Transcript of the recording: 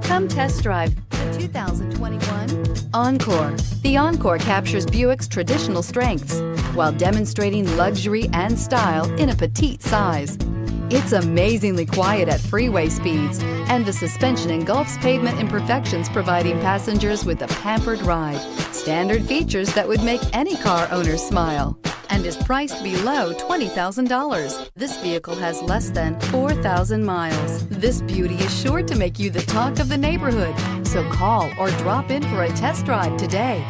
Come test drive the 2021 Encore. The Encore captures Buick's traditional strengths while demonstrating luxury and style in a petite size. It's amazingly quiet at freeway speeds, and the suspension engulfs pavement imperfections, providing passengers with a pampered ride. Standard features that would make any car owner smile, and is priced below $20,000. This vehicle has less than 4,000 miles. This beauty is sure to make you the talk of the neighborhood. So call or drop in for a test drive today.